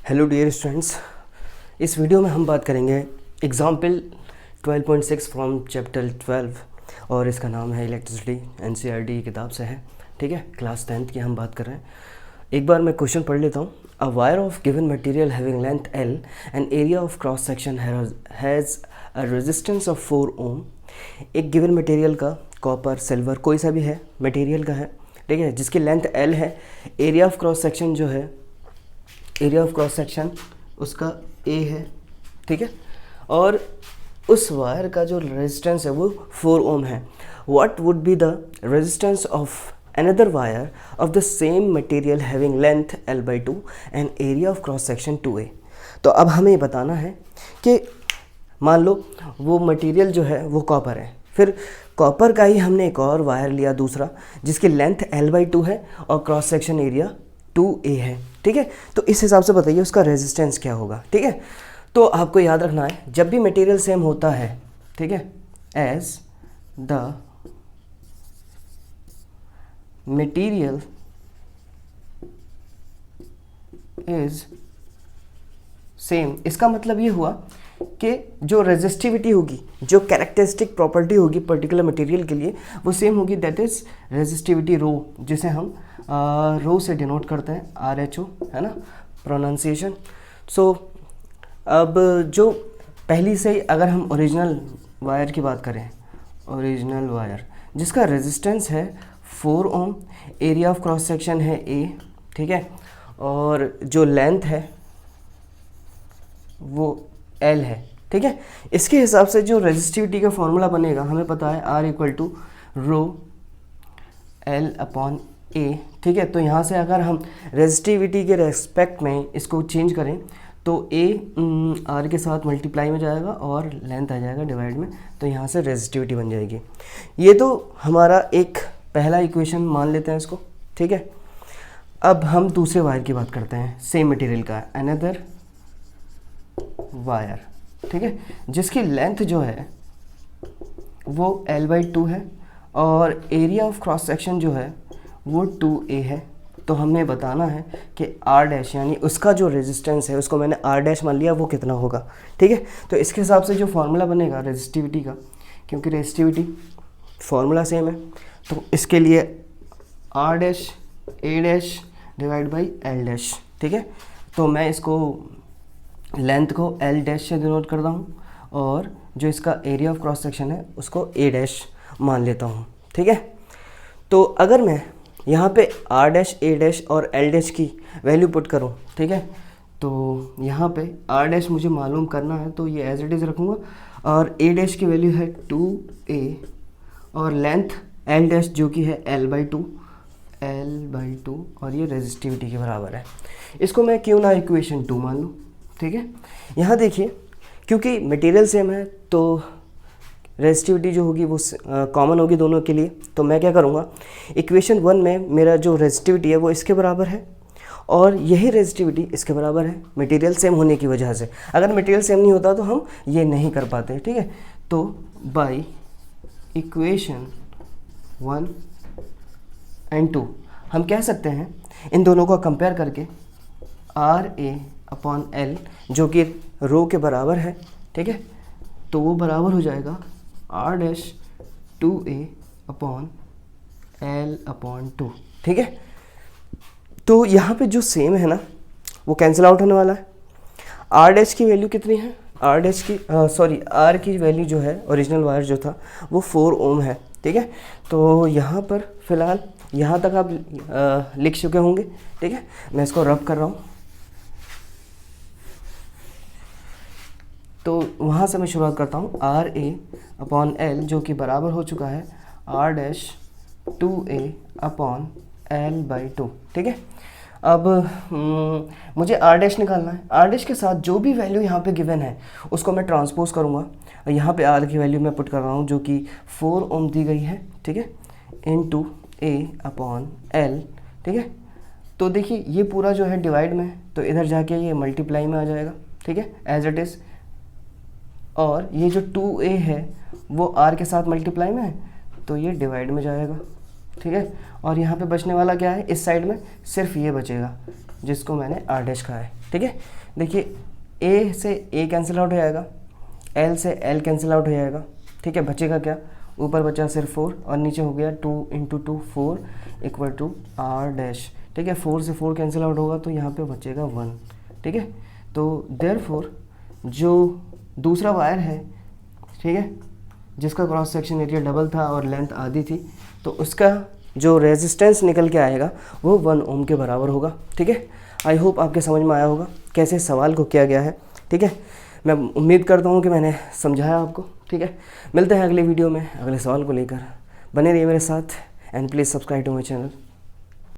Hello dear students, इस video में हम बात करेंगे एग्जाम्पल 12.6 फ्रॉम चैप्टर 12 और इसका नाम है इलेक्ट्रिसिटी। एनसीईआरटी की किताब से है, ठीक है। क्लास 10th की हम बात कर रहे हैं। एक बार मैं क्वेश्चन पढ़ लेता हूँ। A wire of given material having length L and area of cross section has a resistance of 4 ओम। एक गिवन मटेरियल का कॉपर, सिल्वर कोई सा भी है, मटेरियल का है, ठीक है, जिसकी लेंथ L है। एरिया ऑफ क्रॉस सेक्शन जो है, एरिया ऑफ क्रॉस सेक्शन उसका A है, ठीक है। और उस वायर का जो रेजिस्टेंस है वो 4 ओम है। What would be the resistance of another wire of the same material having length L/2 and area of cross section 2A। तो अब हमें बताना है कि मान लो वो मटेरियल जो है वो कॉपर है, फिर कॉपर का ही हमने एक और वायर लिया दूसरा जिसकी लेंथ L/2 है और क्रॉस सेक्शन एरिया 2A है, ठीक है। तो इस हिसाब से बताइए उसका रेजिस्टेंस क्या होगा, ठीक है। तो आपको याद रखना है जब भी मटेरियल सेम होता है, ठीक है, as the material is same, इसका मतलब ये हुआ कि जो रेजिस्टिविटी होगी, जो कैरेक्टरिस्टिक प्रॉपर्टी होगी पर्टिकुलर मटेरियल के लिए वो सेम होगी। दैट इज रेजिस्टिविटी रो, जिसे हम रो से डिनोट करते हैं, RHO, है ना, प्रोनाउंसिएशन। सो अब जो पहली से ही अगर हम ओरिजिनल वायर की बात करें, ओरिजिनल वायर जिसका रेजिस्टेंस है 4 ओम, एरिया ऑफ क्रॉस सेक्शन है A, ठीक है, और जो लेंथ है वो L है, ठीक है। इसके हिसाब से जो रेजिस्टिविटी का फॉर्मूला बनेगा हमें पता है R = रो L/A, ठीक है। तो यहाँ से अगर हम रेजिस्टिविटी के रेस्पेक्ट में इसको चेंज करें तो A R के साथ मल्टीप्लाई में जाएगा और लेंथ आ जाएगा डिवाइड में, तो यहाँ से रेजिस्टिविटी बन जाएगी। ये तो हमारा एक पहला इक्वेशन मान लेते हैं इसको, ठीक है। अब हम दूसरे वायर की बात करते हैं, सेम मटेरियल का, अनदर वायर, ठीक है, जिसकी लेंथ जो है वो L/2 है और एरिया ऑफ क्रॉस सेक्शन जो है वो 2A है। तो हमें बताना है कि R' यानी उसका जो रेजिस्टेंस है उसको मैंने R' मान लिया, वो कितना होगा, ठीक है। तो इसके हिसाब से जो फार्मूला बनेगा रेजिस्टिविटी का, क्योंकि रेजिस्टिविटी फार्मूला सेम है, तो इसके लिए R' A' divide by L', ठीक है। तो मैं इसको लेंथ को L' से डिनोट करता हूँ और जो इसका एरिया ऑफ क्रॉस सेक्शन है उसको A' मान लेता हूँ, ठीक है। तो अगर मैं यहाँ पे R', A' और L' की वैल्यू पुट करूँ, ठीक है, तो यहाँ पे R' मुझे मालूम करना है तो ये एज इट इज़ रखूँगा और A' की वैल्यू है 2A और लेंथ L' जो कि है L/2 और ये रेजिस्टिविटी के बराबर है। इसको मैं क्यों ना इक्वेशन 2 मान लूँ, ठीक है। यहाँ देखिए क्योंकि मटेरियल सेम है तो रेजिस्टिविटी जो होगी वो कॉमन होगी दोनों के लिए। तो मैं क्या करूँगा, इक्वेशन 1 में मेरा जो रेजिस्टिविटी है वो इसके बराबर है और यही रेजिस्टिविटी इसके बराबर है, मटेरियल सेम होने की वजह से। अगर मटेरियल सेम नहीं होता तो हम ये नहीं कर पाते, ठीक है। तो बाई इक्वेशन 1 एंड 2 हम कह सकते हैं इन दोनों को कंपेयर करके RA/L जो कि रो के बराबर है, ठीक है, तो वो बराबर हो जाएगा R' 2A/L/2, ठीक है। तो यहाँ पे जो सेम है ना वो कैंसिल आउट होने वाला है। R' की वैल्यू कितनी है, R की वैल्यू जो है ओरिजिनल वायर जो था वो 4 ओम है, ठीक है। तो यहाँ पर फ़िलहाल यहाँ तक आप लिख चुके होंगे, ठीक है। मैं इसको रब कर रहा हूँ, तो वहाँ से मैं शुरुआत करता हूँ। RA/L जो कि बराबर हो चुका है R' 2A/L/2, ठीक है। अब मुझे R' निकालना है। R' के साथ जो भी वैल्यू यहाँ पे गिवन है उसको मैं ट्रांसपोज करूँगा। यहाँ पे R की वैल्यू मैं पुट कर रहा हूँ जो कि 4 ओम दी गई है, ठीक है, इनटू A/L, ठीक है। तो देखिए ये पूरा जो है डिवाइड में है तो इधर जाके ये मल्टीप्लाई में आ जाएगा, ठीक है, एज इट इज़। और ये जो 2A है वो R के साथ मल्टीप्लाई में है तो ये डिवाइड में जाएगा, ठीक है। और यहाँ पे बचने वाला क्या है, इस साइड में सिर्फ ये बचेगा, जिसको मैंने आर डैश कहा है। ठीक है, देखिए ए से ए कैंसिल आउट हो जाएगा, एल से एल कैंसिल आउट हो जाएगा। ठीक है, बचेगा क्या, ऊपर बचा सिर्फ 4 और नीचे हो गया 2 × 2 4 इक्वल टू आर डैश। ठीक है, 4 से 4 कैंसिल आउट होगा तो यहाँ पे बचेगा 1। ठीक है, तो देयरफॉर जो दूसरा वायर है, ठीक है, जिसका क्रॉस सेक्शन एरिया डबल था और लेंथ आधी थी, तो उसका जो रेजिस्टेंस निकल के आएगा वो 1 ओम के बराबर होगा। ठीक है, आई होप आपके समझ में आया होगा कैसे सवाल को किया गया है। ठीक है, मैं उम्मीद करता हूँ कि मैंने समझाया आपको। ठीक है, मिलते हैं अगले वीडियो में अगले सवाल को लेकर। बने रहिए मेरे साथ and please subscribe to my channel.